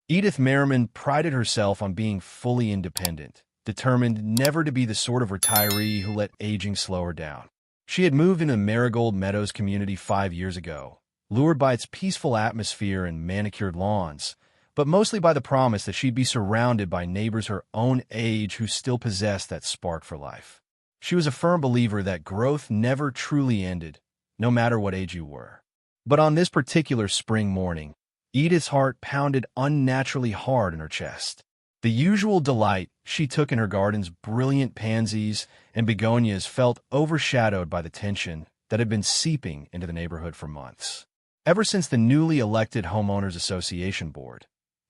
Edith Merriman prided herself on being fully independent, determined never to be the sort of retiree who let aging slow her down. She had moved into Marigold Meadows community 5 years ago, lured by its peaceful atmosphere and manicured lawns, but mostly by the promise that she'd be surrounded by neighbors her own age who still possessed that spark for life. She was a firm believer that growth never truly ended, no matter what age you were. But on this particular spring morning, Edith's heart pounded unnaturally hard in her chest. The usual delight she took in her garden's brilliant pansies and begonias felt overshadowed by the tension that had been seeping into the neighborhood for months. Ever since the newly elected Homeowners Association Board,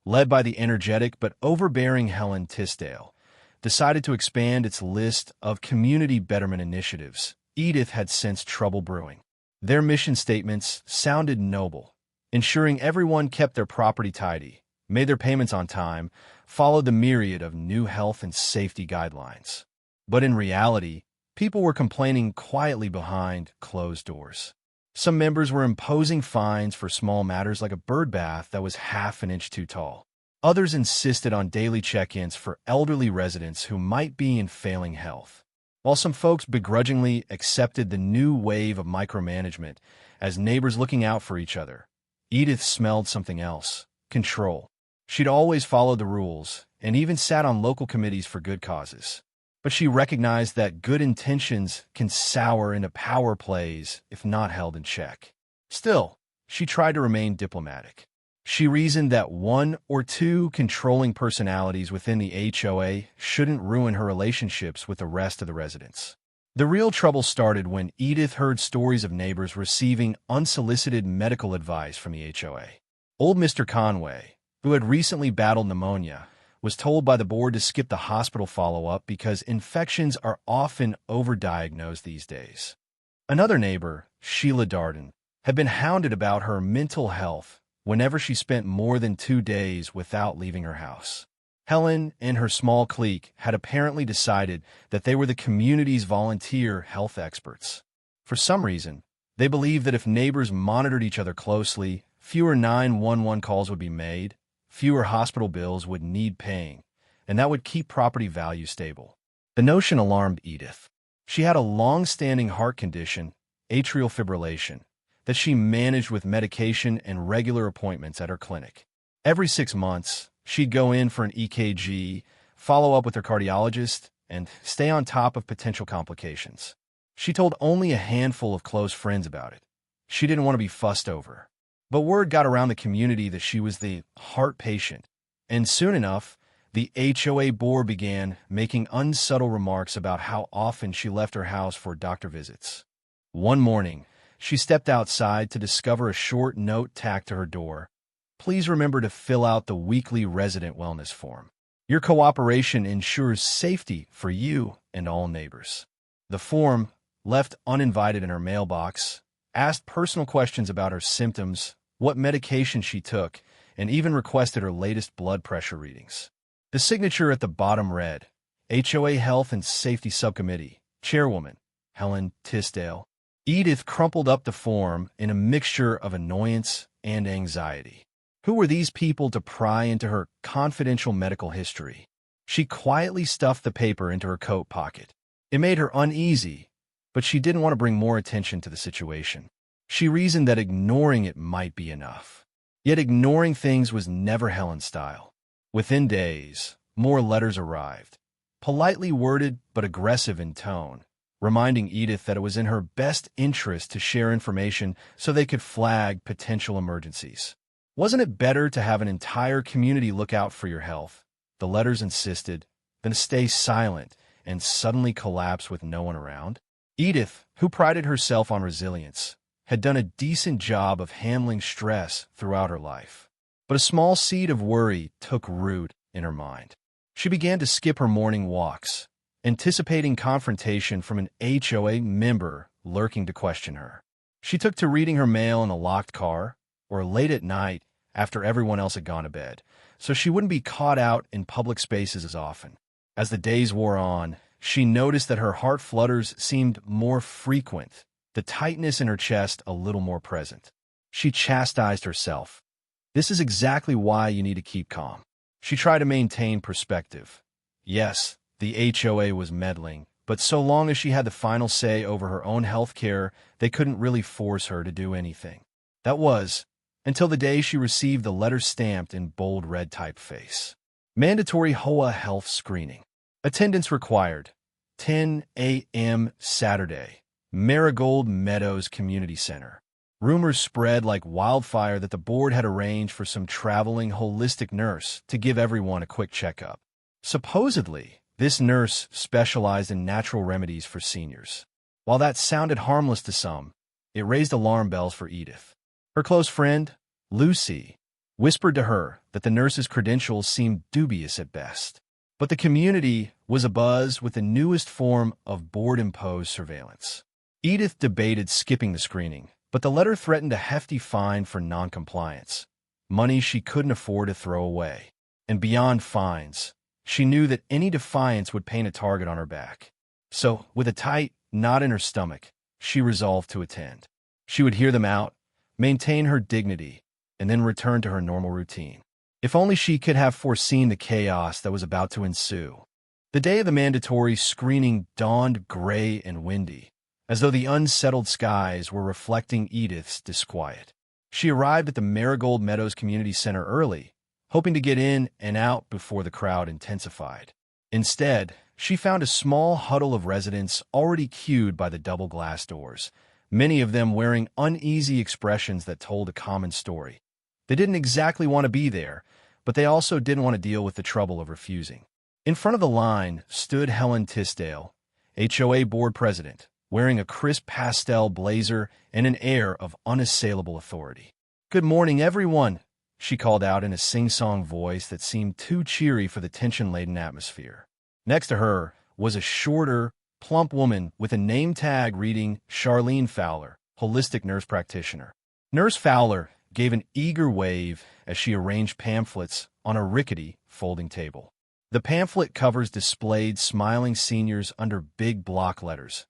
led by the energetic but overbearing Helen Tisdale, decided to expand its list of community betterment initiatives, Edith had sensed trouble brewing. Their mission statements sounded noble, ensuring everyone kept their property tidy, made their payments on time, followed the myriad of new health and safety guidelines. But in reality, people were complaining quietly behind closed doors. Some members were imposing fines for small matters like a bird bath that was half an inch too tall. Others insisted on daily check-ins for elderly residents who might be in failing health, while some folks begrudgingly accepted the new wave of micromanagement as neighbors looking out for each other. Edith smelled something else: control. She'd always followed the rules and even sat on local committees for good causes. But she recognized that good intentions can sour into power plays if not held in check. Still, she tried to remain diplomatic. She reasoned that one or two controlling personalities within the HOA shouldn't ruin her relationships with the rest of the residents. The real trouble started when Edith heard stories of neighbors receiving unsolicited medical advice from the HOA. Old Mr. Conway, who had recently battled pneumonia, was told by the board to skip the hospital follow-up because infections are often overdiagnosed these days. Another neighbor, Sheila Darden, had been hounded about her mental health whenever she spent more than 2 days without leaving her house. Helen and her small clique had apparently decided that they were the community's volunteer health experts. For some reason, they believed that if neighbors monitored each other closely, fewer 911 calls would be made, fewer hospital bills would need paying, and that would keep property values stable. The notion alarmed Edith. She had a long-standing heart condition, atrial fibrillation, that she managed with medication and regular appointments at her clinic. Every 6 months, she'd go in for an EKG, follow up with her cardiologist, and stay on top of potential complications. She told only a handful of close friends about it. She didn't want to be fussed over. But word got around the community that she was the heart patient, and soon enough, the HOA board began making unsubtle remarks about how often she left her house for doctor visits. One morning, she stepped outside to discover a short note tacked to her door. Please remember to fill out the weekly resident wellness form. Your cooperation ensures safety for you and all neighbors. The form, left uninvited in her mailbox, asked personal questions about her symptoms, what medication she took, and even requested her latest blood pressure readings. The signature at the bottom read, HOA Health and Safety Subcommittee, Chairwoman, Helen Tisdale. Edith crumpled up the form in a mixture of annoyance and anxiety. Who were these people to pry into her confidential medical history? She quietly stuffed the paper into her coat pocket. It made her uneasy, but she didn't want to bring more attention to the situation. She reasoned that ignoring it might be enough. Yet ignoring things was never Helen's style. Within days, more letters arrived, politely worded but aggressive in tone, reminding Edith that it was in her best interest to share information so they could flag potential emergencies. Wasn't it better to have an entire community look out for your health, the letters insisted, than to stay silent and suddenly collapse with no one around? Edith, who prided herself on resilience, had done a decent job of handling stress throughout her life. But a small seed of worry took root in her mind. She began to skip her morning walks, anticipating confrontation from an HOA member lurking to question her. She took to reading her mail in a locked car, or late at night after everyone else had gone to bed, so she wouldn't be caught out in public spaces as often. As the days wore on, she noticed that her heart flutters seemed more frequent, the tightness in her chest a little more present. She chastised herself. This is exactly why you need to keep calm. She tried to maintain perspective. Yes, the HOA was meddling, but so long as she had the final say over her own health care, they couldn't really force her to do anything. That was, until the day she received the letter stamped in bold red typeface. Mandatory HOA health screening. Attendance required. 10 a.m. Saturday. Marigold Meadows Community Center. Rumors spread like wildfire that the board had arranged for some traveling holistic nurse to give everyone a quick checkup. Supposedly, this nurse specialized in natural remedies for seniors. While that sounded harmless to some, it raised alarm bells for Edith. Her close friend, Lucy, whispered to her that the nurse's credentials seemed dubious at best. But the community was abuzz with the newest form of board-imposed surveillance. Edith debated skipping the screening, but the letter threatened a hefty fine for noncompliance, money she couldn't afford to throw away. And beyond fines, she knew that any defiance would paint a target on her back. So, with a tight knot in her stomach, she resolved to attend. She would hear them out, maintain her dignity, and then return to her normal routine. If only she could have foreseen the chaos that was about to ensue. The day of the mandatory screening dawned gray and windy, as though the unsettled skies were reflecting Edith's disquiet. She arrived at the Marigold Meadows Community Center early, hoping to get in and out before the crowd intensified. Instead, she found a small huddle of residents already queued by the double glass doors, many of them wearing uneasy expressions that told a common story. They didn't exactly want to be there, but they also didn't want to deal with the trouble of refusing. In front of the line stood Helen Tisdale, HOA board president, wearing a crisp pastel blazer and an air of unassailable authority. "Good morning, everyone," she called out in a sing-song voice that seemed too cheery for the tension-laden atmosphere. Next to her was a shorter, plump woman with a name tag reading Charlene Fowler, holistic nurse practitioner. Nurse Fowler gave an eager wave as she arranged pamphlets on a rickety folding table. The pamphlet covers displayed smiling seniors under big block letters.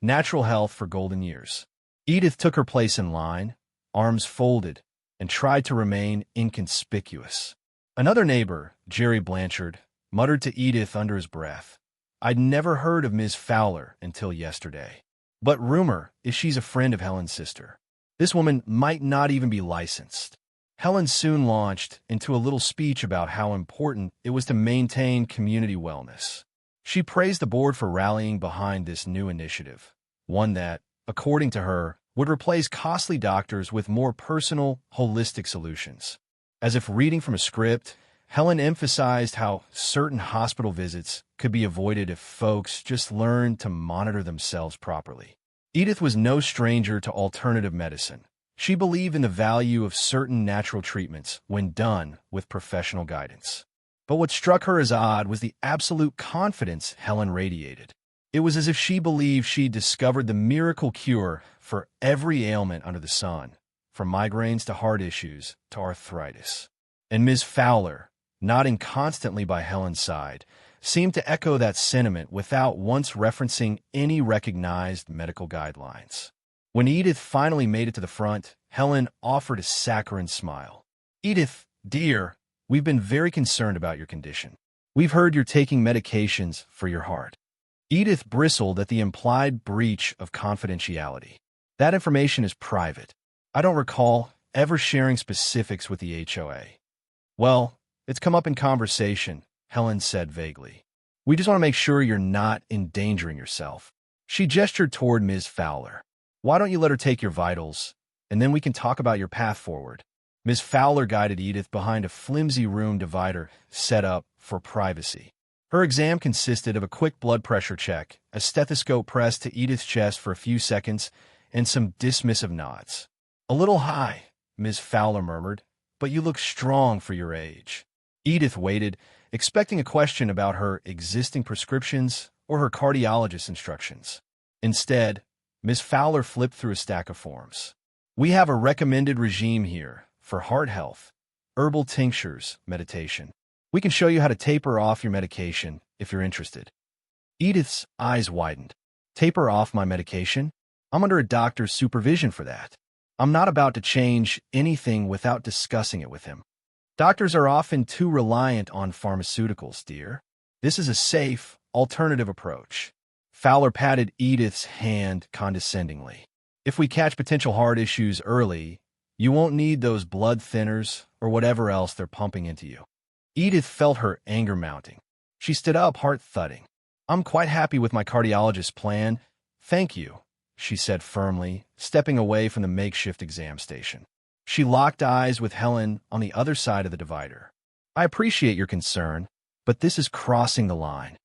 Natural health for golden years. Edith took her place in line, arms folded, and tried to remain inconspicuous. Another neighbor, Jerry Blanchard, muttered to Edith under his breath, "I'd never heard of Ms. Fowler until yesterday. But rumor is she's a friend of Helen's sister. This woman might not even be licensed." Helen soon launched into a little speech about how important it was to maintain community wellness. She praised the board for rallying behind this new initiative, one that, according to her, would replace costly doctors with more personal, holistic solutions. As if reading from a script, Helen emphasized how certain hospital visits could be avoided if folks just learned to monitor themselves properly. Edith was no stranger to alternative medicine. She believed in the value of certain natural treatments when done with professional guidance. But what struck her as odd was the absolute confidence Helen radiated. It was as if she believed she'd discovered the miracle cure for every ailment under the sun, from migraines to heart issues to arthritis. And Ms. Fowler, nodding constantly by Helen's side, seemed to echo that sentiment without once referencing any recognized medical guidelines. When Edith finally made it to the front, Helen offered a saccharine smile. "Edith, dear, we've been very concerned about your condition. We've heard you're taking medications for your heart." Edith bristled at the implied breach of confidentiality. "That information is private. I don't recall ever sharing specifics with the HOA." "Well, it's come up in conversation," Helen said vaguely. "We just want to make sure you're not endangering yourself." She gestured toward Ms. Fowler. "Why don't you let her take your vitals, and then we can talk about your path forward." Ms. Fowler guided Edith behind a flimsy room divider set up for privacy. Her exam consisted of a quick blood pressure check, a stethoscope pressed to Edith's chest for a few seconds, and some dismissive nods. "A little high," Ms. Fowler murmured, "but you look strong for your age." Edith waited, expecting a question about her existing prescriptions or her cardiologist's instructions. Instead, Ms. Fowler flipped through a stack of forms. "We have a recommended regime here for heart health, herbal tinctures, meditation. We can show you how to taper off your medication if you're interested." Edith's eyes widened. "Taper off my medication? I'm under a doctor's supervision for that." I'm not about to change anything without discussing it with him. Doctors are often too reliant on pharmaceuticals, dear. This is a safe, alternative approach. Fowler patted Edith's hand condescendingly. If we catch potential heart issues early, you won't need those blood thinners or whatever else they're pumping into you. Edith felt her anger mounting. She stood up, heart thudding. I'm quite happy with my cardiologist's plan. Thank you, she said firmly, stepping away from the makeshift exam station. She locked eyes with Helen on the other side of the divider. I appreciate your concern, but this is crossing the line.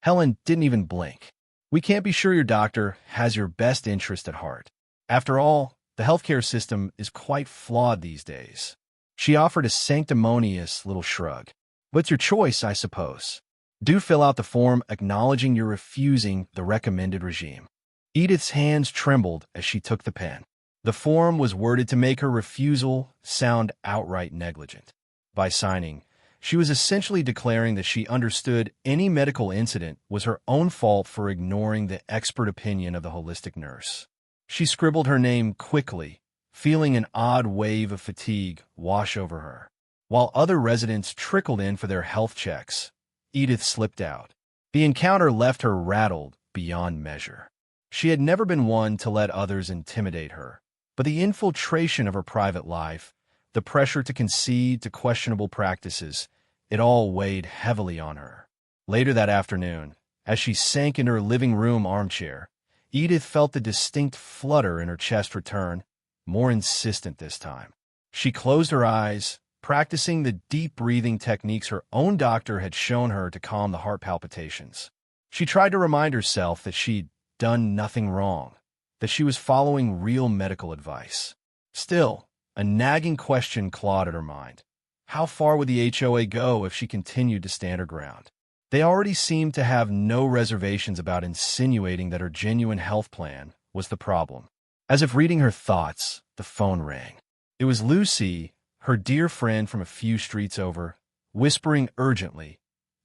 Helen didn't even blink. We can't be sure your doctor has your best interest at heart. After all, the healthcare system is quite flawed these days. She offered a sanctimonious little shrug. But it's your choice, I suppose. Do fill out the form acknowledging you're refusing the recommended regime. Edith's hands trembled as she took the pen. The form was worded to make her refusal sound outright negligent. By signing, she was essentially declaring that she understood any medical incident was her own fault for ignoring the expert opinion of the holistic nurse. She scribbled her name quickly, feeling an odd wave of fatigue wash over her. While other residents trickled in for their health checks, Edith slipped out. The encounter left her rattled beyond measure. She had never been one to let others intimidate her, but the infiltration of her private life, the pressure to concede to questionable practices, it all weighed heavily on her. Later that afternoon, as she sank in her living room armchair, Edith felt the distinct flutter in her chest return, more insistent this time. She closed her eyes, practicing the deep breathing techniques her own doctor had shown her to calm the heart palpitations. She tried to remind herself that she'd done nothing wrong, that she was following real medical advice. Still, a nagging question clawed at her mind. How far would the HOA go if she continued to stand her ground? They already seemed to have no reservations about insinuating that her genuine health plan was the problem. As if reading her thoughts, the phone rang. It was Lucy, her dear friend from a few streets over, whispering urgently,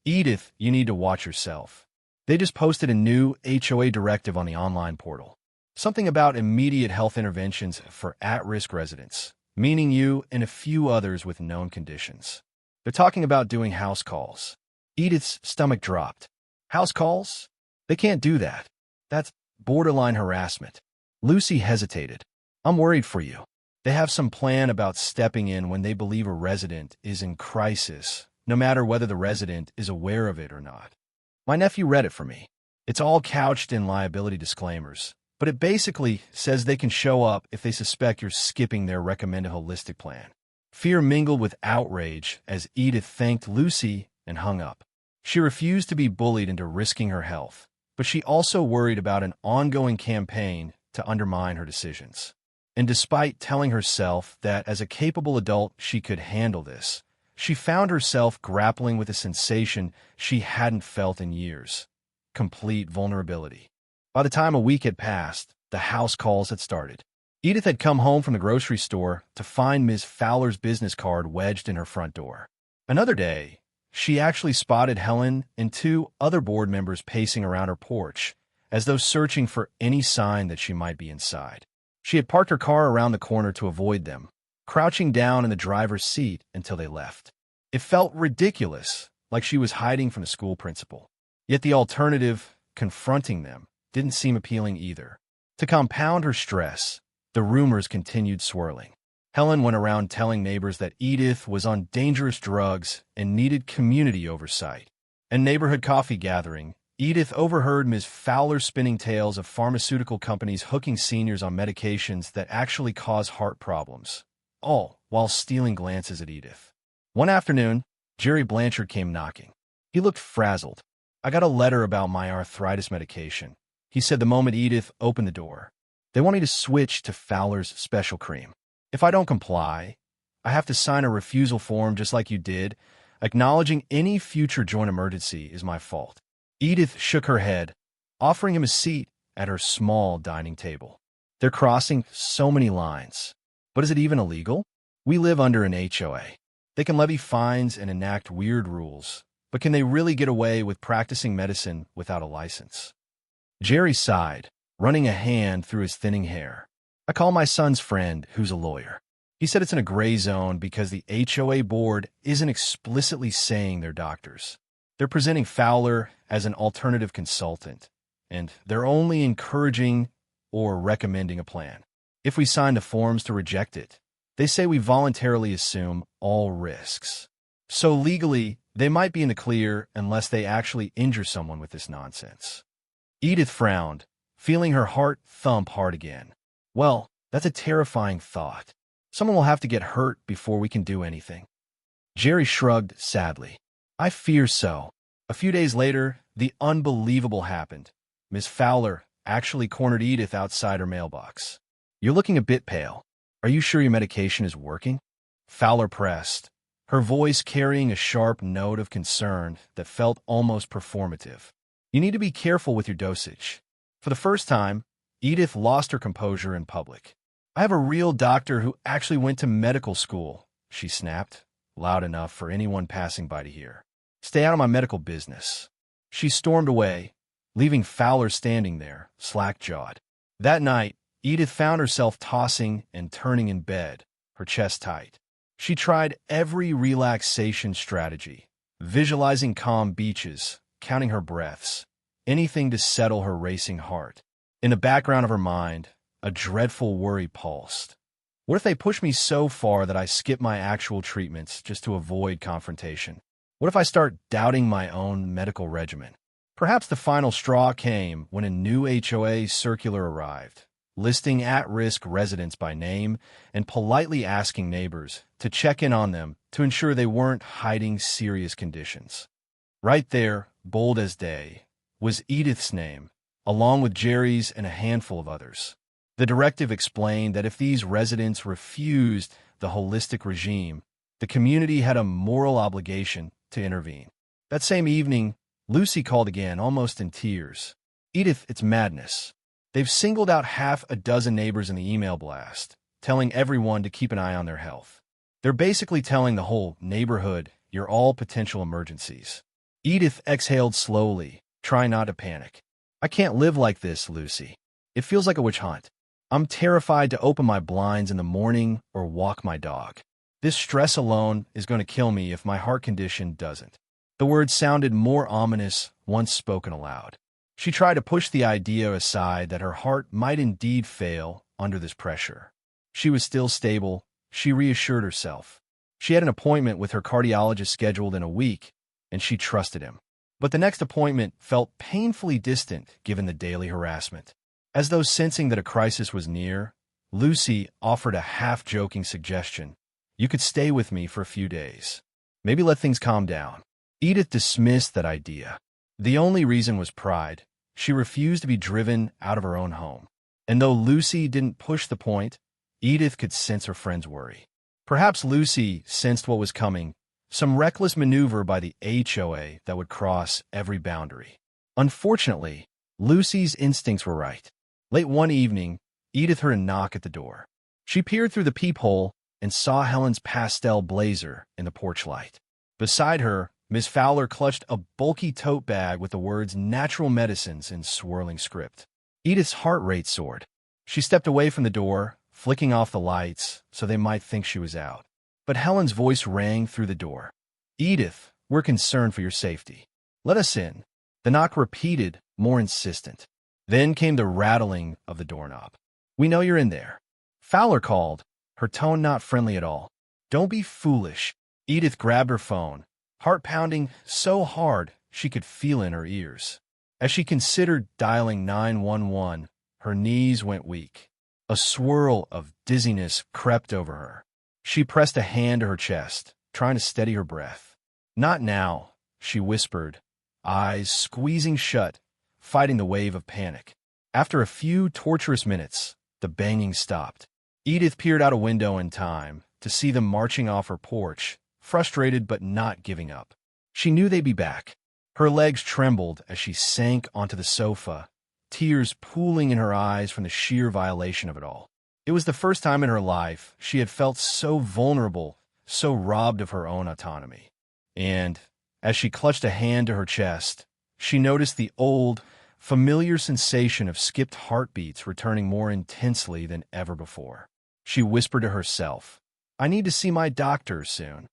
"Edith, you need to watch yourself. They just posted a new HOA directive on the online portal. Something about immediate health interventions for at-risk residents, meaning you and a few others with known conditions. They're talking about doing house calls." Edith's stomach dropped. House calls? They can't do that. That's borderline harassment. Lucy hesitated. I'm worried for you. They have some plan about stepping in when they believe a resident is in crisis, no matter whether the resident is aware of it or not. My nephew read it for me. It's all couched in liability disclaimers, but it basically says they can show up if they suspect you're skipping their recommended holistic plan. Fear mingled with outrage as Edith thanked Lucy and hung up. She refused to be bullied into risking her health, but she also worried about an ongoing campaign to undermine her decisions. And despite telling herself that as a capable adult she could handle this, she found herself grappling with a sensation she hadn't felt in years: complete vulnerability. By the time a week had passed, the house calls had started. Edith had come home from the grocery store to find Ms. Fowler's business card wedged in her front door. Another day, she actually spotted Helen and two other board members pacing around her porch, as though searching for any sign that she might be inside. She had parked her car around the corner to avoid them, crouching down in the driver's seat until they left. It felt ridiculous, like she was hiding from the school principal. Yet the alternative, confronting them, didn't seem appealing either. To compound her stress, the rumors continued swirling. Helen went around telling neighbors that Edith was on dangerous drugs and needed community oversight. At neighborhood coffee gathering, Edith overheard Ms. Fowler spinning tales of pharmaceutical companies hooking seniors on medications that actually cause heart problems, all while stealing glances at Edith. One afternoon, Jerry Blanchard came knocking. He looked frazzled. I got a letter about my arthritis medication, he said the moment Edith opened the door. They want me to switch to Fowler's special cream. If I don't comply, I have to sign a refusal form just like you did, acknowledging any future joint emergency is my fault. Edith shook her head, offering him a seat at her small dining table. They're crossing so many lines. But is it even illegal? We live under an HOA. They can levy fines and enact weird rules, but can they really get away with practicing medicine without a license? Jerry sighed, running a hand through his thinning hair. I call my son's friend, who's a lawyer. He said it's in a gray zone because the HOA board isn't explicitly saying they're doctors. They're presenting Fowler as an alternative consultant, and they're only encouraging or recommending a plan. If we sign the forms to reject it, they say we voluntarily assume all risks. So legally, they might be in the clear unless they actually injure someone with this nonsense. Edith frowned, feeling her heart thump hard again. Well, that's a terrifying thought. Someone will have to get hurt before we can do anything. Jerry shrugged sadly. I fear so. A few days later, the unbelievable happened. Miss Fowler actually cornered Edith outside her mailbox. You're looking a bit pale. Are you sure your medication is working? Fowler pressed, her voice carrying a sharp note of concern that felt almost performative. You need to be careful with your dosage. For the first time, Edith lost her composure in public. I have a real doctor who actually went to medical school, she snapped, loud enough for anyone passing by to hear. Stay out of my medical business. She stormed away, leaving Fowler standing there, slack-jawed. That night, Edith found herself tossing and turning in bed, her chest tight. She tried every relaxation strategy, visualizing calm beaches, counting her breaths, anything to settle her racing heart. In the background of her mind, a dreadful worry pulsed. What if they push me so far that I skip my actual treatments just to avoid confrontation? What if I start doubting my own medical regimen? Perhaps the final straw came when a new HOA circular arrived, listing at-risk residents by name and politely asking neighbors to check in on them to ensure they weren't hiding serious conditions. Right there, bold as day, was Edith's name, along with Jerry's and a handful of others. The directive explained that if these residents refused the holistic regime, the community had a moral obligation to intervene. That same evening, Lucy called again, almost in tears. Edith, it's madness. They've singled out half a dozen neighbors in the email blast, telling everyone to keep an eye on their health. They're basically telling the whole neighborhood, you're all potential emergencies. Edith exhaled slowly, trying not to panic. I can't live like this, Lucy. It feels like a witch hunt. I'm terrified to open my blinds in the morning or walk my dog. This stress alone is going to kill me if my heart condition doesn't. The words sounded more ominous once spoken aloud. She tried to push the idea aside that her heart might indeed fail under this pressure. She was still stable, she reassured herself. She had an appointment with her cardiologist scheduled in a week, and she trusted him. But the next appointment felt painfully distant given the daily harassment. As though sensing that a crisis was near, Lucy offered a half-joking suggestion. You could stay with me for a few days. Maybe let things calm down. Edith dismissed that idea. The only reason was pride. She refused to be driven out of her own home. And though Lucy didn't push the point, Edith could sense her friend's worry. Perhaps Lucy sensed what was coming, some reckless maneuver by the HOA that would cross every boundary. Unfortunately, Lucy's instincts were right. Late one evening, Edith heard a knock at the door. She peered through the peephole and saw Helen's pastel blazer in the porch light. Beside her, Miss Fowler clutched a bulky tote bag with the words natural medicines in swirling script. Edith's heart rate soared. She stepped away from the door, flicking off the lights so they might think she was out. But Helen's voice rang through the door. Edith, we're concerned for your safety. Let us in. The knock repeated, more insistent. Then came the rattling of the doorknob. We know you're in there. Fowler called, her tone not friendly at all. Don't be foolish. Edith grabbed her phone, heart pounding so hard she could feel in her ears. As she considered dialing 911, her knees went weak. A swirl of dizziness crept over her. She pressed a hand to her chest, trying to steady her breath. Not now, she whispered, eyes squeezing shut, fighting the wave of panic. After a few torturous minutes, the banging stopped. Edith peered out a window in time to see them marching off her porch, frustrated but not giving up. She knew they'd be back. Her legs trembled as she sank onto the sofa, tears pooling in her eyes from the sheer violation of it all. It was the first time in her life she had felt so vulnerable, so robbed of her own autonomy. And, as she clutched a hand to her chest, she noticed the old, familiar sensation of skipped heartbeats returning more intensely than ever before. She whispered to herself, "I need to see my doctor soon."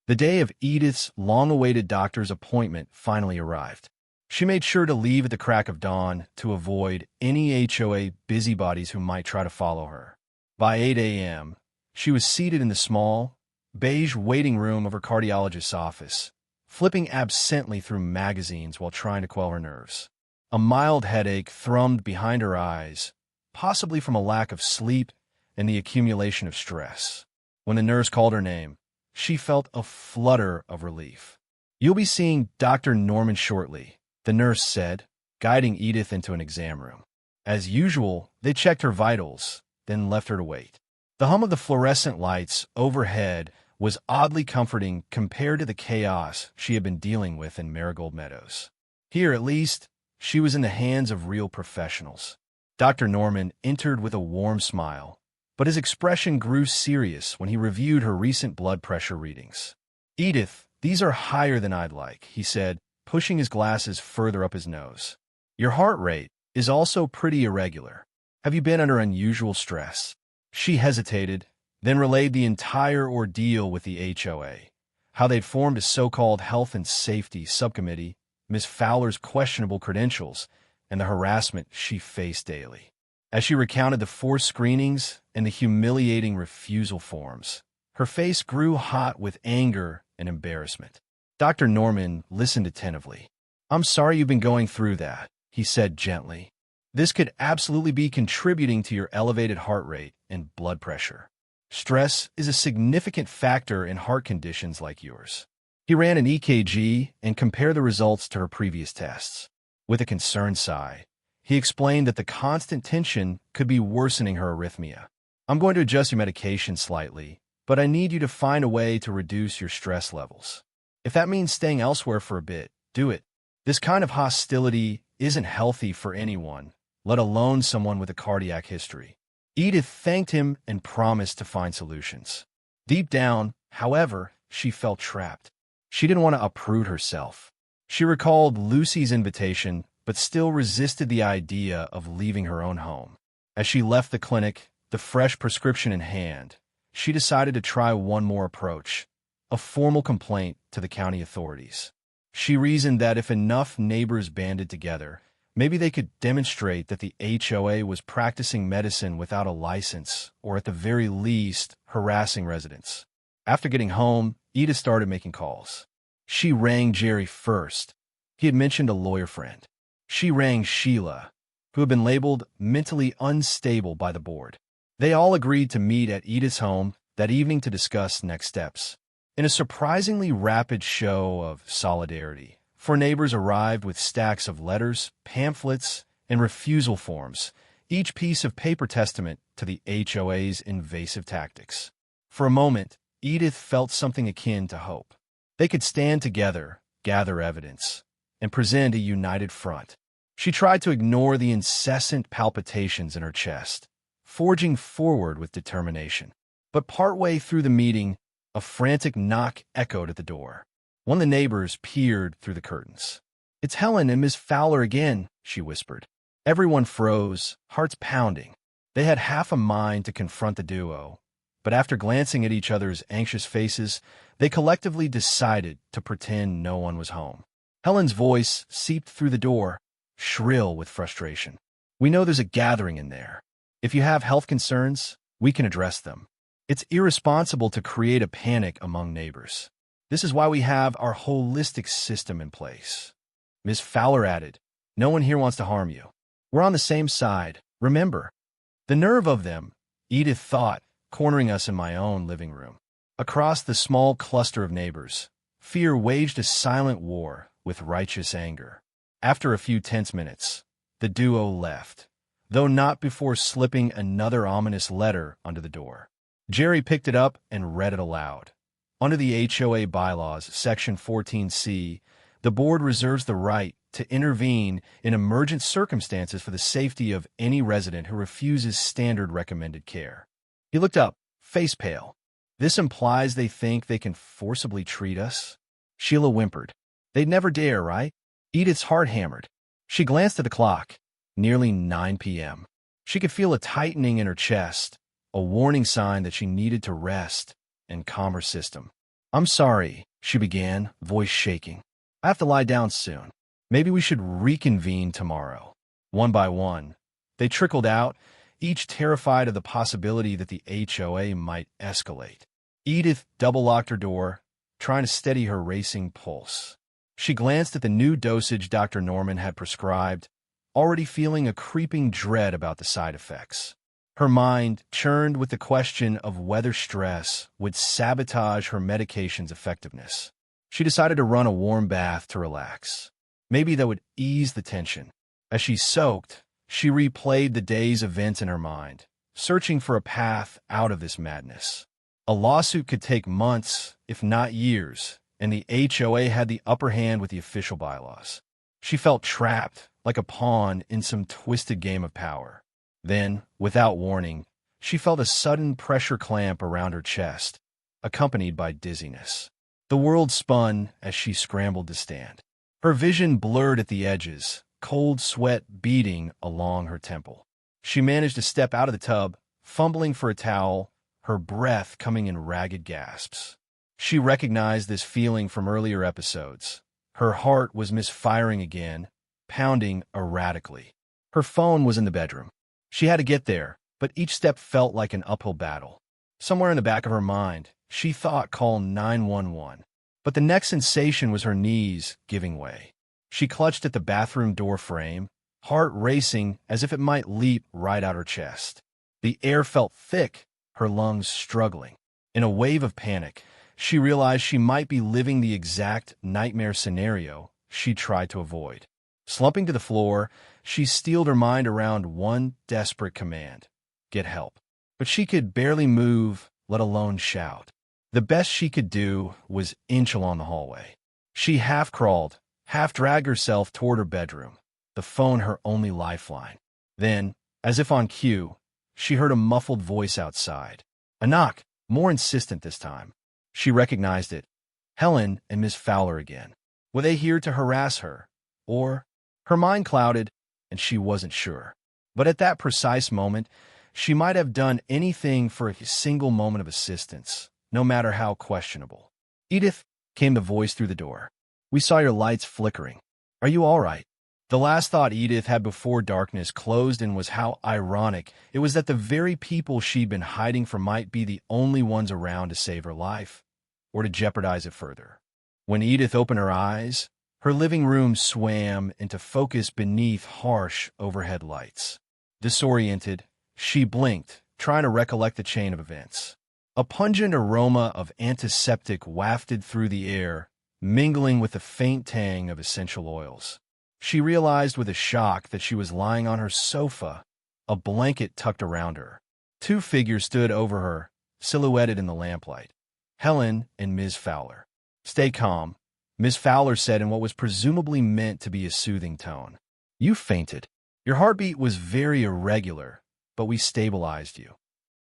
The day of Edith's long-awaited doctor's appointment finally arrived. She made sure to leave at the crack of dawn to avoid any HOA busybodies who might try to follow her. By 8 a.m., she was seated in the small, beige waiting room of her cardiologist's office, flipping absently through magazines while trying to quell her nerves. A mild headache thrummed behind her eyes, possibly from a lack of sleep and the accumulation of stress. When the nurse called her name, she felt a flutter of relief. "You'll be seeing Dr. Norman shortly," the nurse said, guiding Edith into an exam room. As usual, they checked her vitals, then left her to wait. The hum of the fluorescent lights overhead was oddly comforting compared to the chaos she had been dealing with in Marigold Meadows. Here, at least, she was in the hands of real professionals. Dr. Norman entered with a warm smile, but his expression grew serious when he reviewed her recent blood pressure readings. "Edith, these are higher than I'd like," he said, pushing his glasses further up his nose. "Your heart rate is also pretty irregular. Have you been under unusual stress?" She hesitated, then relayed the entire ordeal with the HOA, how they'd formed a so-called health and safety subcommittee, Ms. Fowler's questionable credentials, and the harassment she faced daily. As she recounted the forced screenings and the humiliating refusal forms, her face grew hot with anger and embarrassment. Dr. Norman listened attentively. "I'm sorry you've been going through that," he said gently. "This could absolutely be contributing to your elevated heart rate and blood pressure. Stress is a significant factor in heart conditions like yours." He ran an EKG and compared the results to her previous tests. With a concerned sigh, he explained that the constant tension could be worsening her arrhythmia. "I'm going to adjust your medication slightly, but I need you to find a way to reduce your stress levels. If that means staying elsewhere for a bit, do it. This kind of hostility isn't healthy for anyone, let alone someone with a cardiac history." Edith thanked him and promised to find solutions. Deep down, however, she felt trapped. She didn't want to uproot herself. She recalled Lucy's invitation, but still resisted the idea of leaving her own home. As she left the clinic, the fresh prescription in hand, she decided to try one more approach, a formal complaint to the county authorities. She reasoned that if enough neighbors banded together, maybe they could demonstrate that the HOA was practicing medicine without a license, or at the very least, harassing residents. After getting home, Edith started making calls. She rang Jerry first. He had mentioned a lawyer friend. She rang Sheila, who had been labeled mentally unstable by the board. They all agreed to meet at Edith's home that evening to discuss next steps. In a surprisingly rapid show of solidarity, 4 neighbors arrived with stacks of letters, pamphlets, and refusal forms, each piece of paper testament to the HOA's invasive tactics. For a moment, Edith felt something akin to hope. They could stand together, gather evidence, and present a united front. She tried to ignore the incessant palpitations in her chest, forging forward with determination. But partway through the meeting, a frantic knock echoed at the door. One of the neighbors peered through the curtains. "It's Helen and Miss Fowler again," she whispered. Everyone froze, hearts pounding. They had half a mind to confront the duo, but after glancing at each other's anxious faces, they collectively decided to pretend no one was home. Helen's voice seeped through the door, shrill with frustration. "We know there's a gathering in there. If you have health concerns, we can address them. It's irresponsible to create a panic among neighbors. This is why we have our holistic system in place." Ms. Fowler added, "No one here wants to harm you. We're on the same side, remember." The nerve of them, Edith thought, cornering us in my own living room. Across the small cluster of neighbors, fear waged a silent war with righteous anger. After a few tense minutes, the duo left, though not before slipping another ominous letter under the door. Jerry picked it up and read it aloud. Under the HOA bylaws, Section 14C, the board reserves the right to intervene in emergent circumstances for the safety of any resident who refuses standard recommended care. He looked up, face pale. "This implies they think they can forcibly treat us?" Sheila whimpered. "They'd never dare, right?" Edith's heart hammered. She glanced at the clock. Nearly 9 p.m. She could feel a tightening in her chest, a warning sign that she needed to rest and calm her system. "I'm sorry," she began, voice shaking. "I have to lie down soon. Maybe we should reconvene tomorrow." One by one, they trickled out, each terrified of the possibility that the HOA might escalate. Edith double-locked her door, trying to steady her racing pulse. She glanced at the new dosage Dr. Norman had prescribed, already feeling a creeping dread about the side effects. Her mind churned with the question of whether stress would sabotage her medication's effectiveness. She decided to run a warm bath to relax. Maybe that would ease the tension. As she soaked, she replayed the day's events in her mind, searching for a path out of this madness. A lawsuit could take months, if not years, and the HOA had the upper hand with the official bylaws. She felt trapped, like a pawn in some twisted game of power. Then, without warning, she felt a sudden pressure clamp around her chest, accompanied by dizziness. The world spun as she scrambled to stand. Her vision blurred at the edges, cold sweat beading along her temple. She managed to step out of the tub, fumbling for a towel, her breath coming in ragged gasps. She recognized this feeling from earlier episodes. Her heart was misfiring again, pounding erratically. Her phone was in the bedroom. She had to get there, but each step felt like an uphill battle. Somewhere in the back of her mind, she thought call 911. But the next sensation was her knees giving way. She clutched at the bathroom door frame, heart racing as if it might leap right out her chest. The air felt thick, her lungs struggling. In a wave of panic, she realized she might be living the exact nightmare scenario she tried to avoid. Slumping to the floor, she steeled her mind around one desperate command: get help. But she could barely move, let alone shout. The best she could do was inch along the hallway. She half-crawled, half-dragged herself toward her bedroom, the phone her only lifeline. Then, as if on cue, she heard a muffled voice outside. A knock, more insistent this time. She recognized it. Helen and Miss Fowler again. Were they here to harass her? Or? Her mind clouded, and she wasn't sure. But at that precise moment, she might have done anything for a single moment of assistance, no matter how questionable. "Edith," came the voice through the door. "We saw your lights flickering. Are you all right?" The last thought Edith had before darkness closed in was how ironic it was that the very people she'd been hiding from might be the only ones around to save her life, or to jeopardize it further. When Edith opened her eyes, her living room swam into focus beneath harsh overhead lights. Disoriented, she blinked, trying to recollect the chain of events. A pungent aroma of antiseptic wafted through the air, mingling with the faint tang of essential oils. She realized with a shock that she was lying on her sofa, a blanket tucked around her. Two figures stood over her, silhouetted in the lamplight. Helen and Ms. Fowler. "Stay calm," Ms. Fowler said in what was presumably meant to be a soothing tone. "You fainted. Your heartbeat was very irregular, but we stabilized you."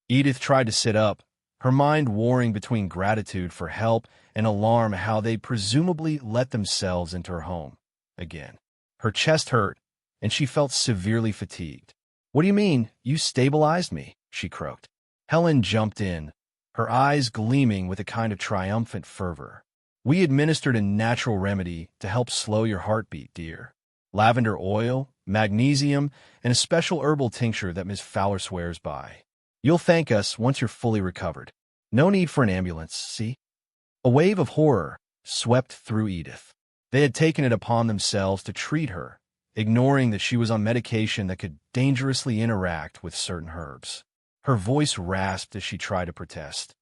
Edith tried to sit up, her mind warring between gratitude for help and alarm how they'd presumably let themselves into her home again. Her chest hurt, and she felt severely fatigued. "What do you mean, you stabilized me?" she croaked. Helen jumped in, her eyes gleaming with a kind of triumphant fervor. "We administered a natural remedy to help slow your heartbeat, dear. Lavender oil, magnesium, and a special herbal tincture that Miss Fowler swears by. You'll thank us once you're fully recovered. No need for an ambulance, see?" A wave of horror swept through Edith. They had taken it upon themselves to treat her, ignoring that she was on medication that could dangerously interact with certain herbs. Her voice rasped as she tried to protest.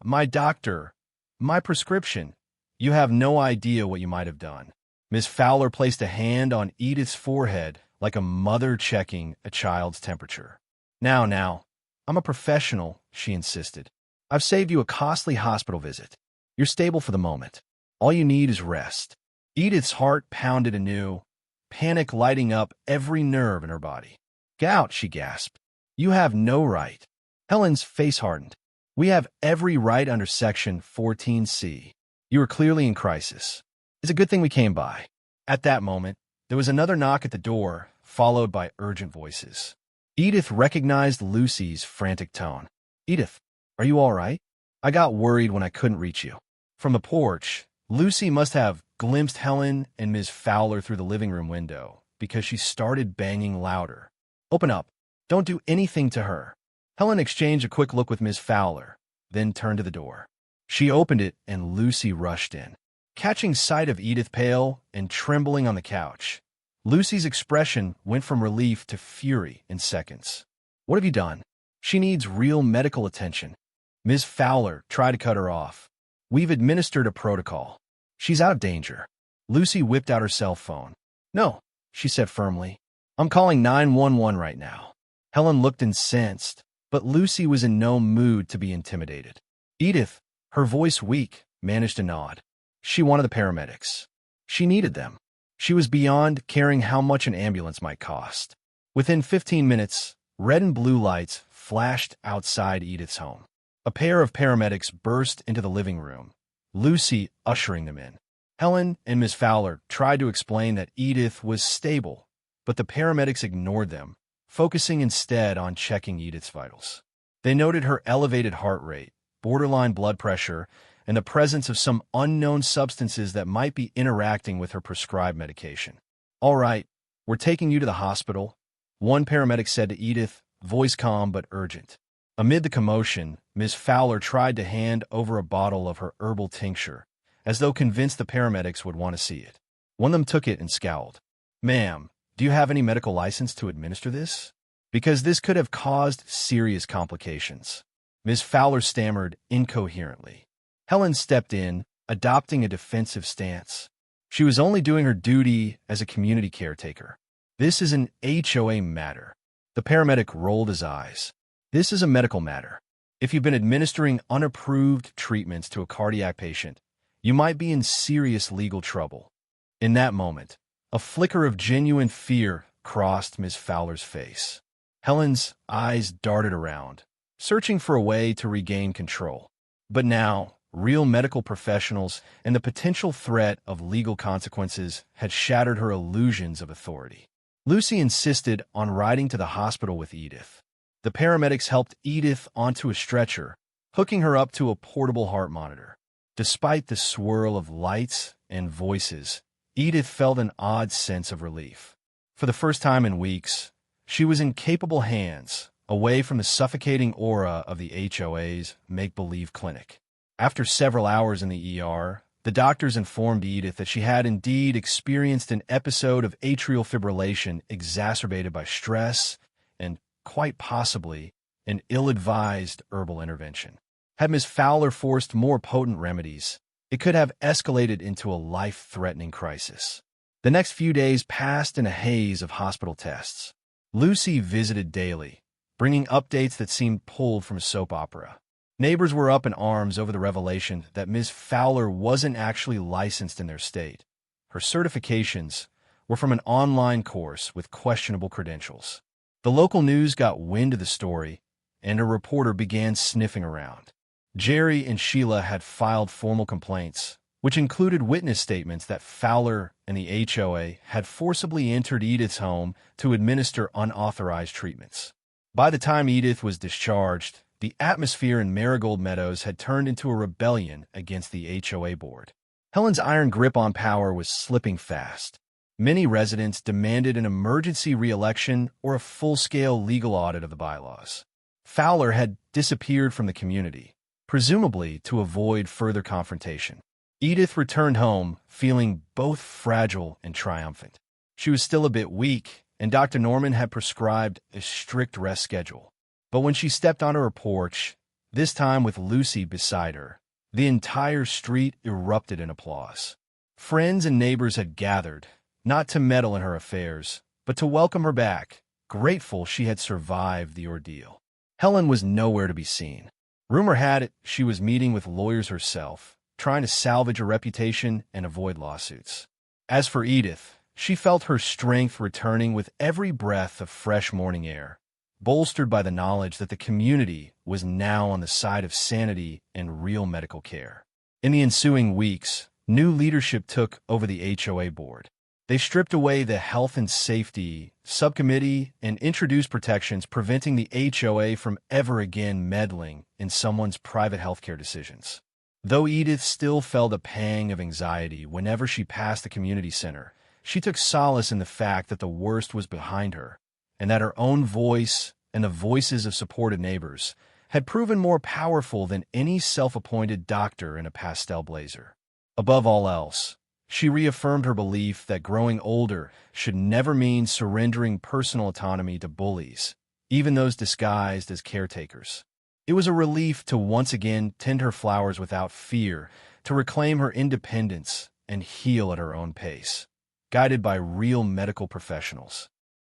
My doctor, my prescription. You have no idea what you might have done." Miss Fowler placed a hand on Edith's forehead like a mother checking a child's temperature. Now, I'm a professional," she insisted. "I've saved you a costly hospital visit. You're stable for the moment. All you need is rest." Edith's heart pounded anew, panic lighting up every nerve in her body. "Gout," she gasped. "You have no right." Helen's face hardened. "We have every right under Section 14C. You are clearly in crisis. It's a good thing we came by." At that moment, There was another knock at the door, followed by urgent voices. Edith recognized Lucy's frantic tone. "Edith, are you all right? I got worried when I couldn't reach you." From the porch, Lucy must have glimpsed Helen and Ms. Fowler through the living room window because she started banging louder. "Open up. Don't do anything to her." Helen exchanged a quick look with Ms. Fowler, then turned to the door. She opened it and Lucy rushed in. Catching sight of Edith pale and trembling on the couch, Lucy's expression went from relief to fury in seconds. "What have you done? She needs real medical attention." Ms. Fowler tried to cut her off. "We've administered a protocol. She's out of danger." Lucy whipped out her cell phone. "No," she said firmly. "I'm calling 911 right now." Helen looked incensed, but Lucy was in no mood to be intimidated. Edith, her voice weak, managed a nod. She wanted the paramedics. She needed them. She was beyond caring how much an ambulance might cost. Within 15 minutes, red and blue lights flashed outside Edith's home. A pair of paramedics burst into the living room, Lucy ushering them in. Helen and Ms. Fowler tried to explain that Edith was stable, but the paramedics ignored them, focusing instead on checking Edith's vitals. They noted her elevated heart rate, borderline blood pressure, and the presence of some unknown substances that might be interacting with her prescribed medication. "All right, we're taking you to the hospital," one paramedic said to Edith, voice calm but urgent. Amid the commotion, Ms. Fowler tried to hand over a bottle of her herbal tincture, as though convinced the paramedics would want to see it. One of them took it and scowled. "Ma'am, do you have any medical license to administer this? Because this could have caused serious complications." Ms. Fowler stammered incoherently. Helen stepped in, adopting a defensive stance. She was only doing her duty as a community caretaker. "This is an HOA matter." The paramedic rolled his eyes. "This is a medical matter. If you've been administering unapproved treatments to a cardiac patient, you might be in serious legal trouble." In that moment, a flicker of genuine fear crossed Ms. Fowler's face. Helen's eyes darted around, searching for a way to regain control. But now, real medical professionals and the potential threat of legal consequences had shattered her illusions of authority. Lucy insisted on riding to the hospital with Edith. The paramedics helped Edith onto a stretcher, hooking her up to a portable heart monitor. Despite the swirl of lights and voices, Edith felt an odd sense of relief. For the first time in weeks, she was in capable hands, away from the suffocating aura of the HOA's make-believe clinic. After several hours in the ER, the doctors informed Edith that she had indeed experienced an episode of atrial fibrillation exacerbated by stress and, quite possibly, an ill-advised herbal intervention. Had Ms. Fowler forced more potent remedies, it could have escalated into a life-threatening crisis. The next few days passed in a haze of hospital tests. Lucy visited daily, bringing updates that seemed pulled from a soap opera. Neighbors were up in arms over the revelation that Ms. Fowler wasn't actually licensed in their state. Her certifications were from an online course with questionable credentials. The local news got wind of the story, and a reporter began sniffing around. Jerry and Sheila had filed formal complaints, which included witness statements that Fowler and the HOA had forcibly entered Edith's home to administer unauthorized treatments. By the time Edith was discharged, the atmosphere in Marigold Meadows had turned into a rebellion against the HOA board. Helen's iron grip on power was slipping fast. Many residents demanded an emergency re-election or a full-scale legal audit of the bylaws. Fowler had disappeared from the community, presumably to avoid further confrontation. Edith returned home, feeling both fragile and triumphant. She was still a bit weak, and Dr. Norman had prescribed a strict rest schedule. But when she stepped onto her porch, this time with Lucy beside her, the entire street erupted in applause. Friends and neighbors had gathered, not to meddle in her affairs, but to welcome her back, grateful she had survived the ordeal. Helen was nowhere to be seen. Rumor had it she was meeting with lawyers herself, trying to salvage a reputation and avoid lawsuits. As for Edith, she felt her strength returning with every breath of fresh morning air, bolstered by the knowledge that the community was now on the side of sanity and real medical care. In the ensuing weeks, new leadership took over the HOA board. They stripped away the health and safety subcommittee and introduced protections preventing the HOA from ever again meddling in someone's private healthcare decisions. Though Edith still felt a pang of anxiety whenever she passed the community center, she took solace in the fact that the worst was behind her, and that her own voice and the voices of supported neighbors had proven more powerful than any self-appointed doctor in a pastel blazer. Above all else, she reaffirmed her belief that growing older should never mean surrendering personal autonomy to bullies, even those disguised as caretakers. It was a relief to once again tend her flowers without fear, to reclaim her independence and heal at her own pace, guided by real medical professionals.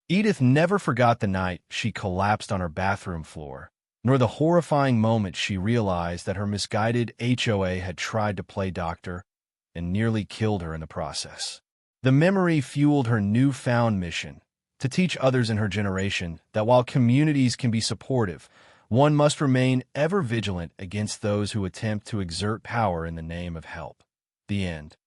Edith never forgot the night she collapsed on her bathroom floor, nor the horrifying moment she realized that her misguided HOA had tried to play doctor and nearly killed her in the process. The memory fueled her newfound mission, to teach others in her generation that while communities can be supportive, one must remain ever vigilant against those who attempt to exert power in the name of help. The end.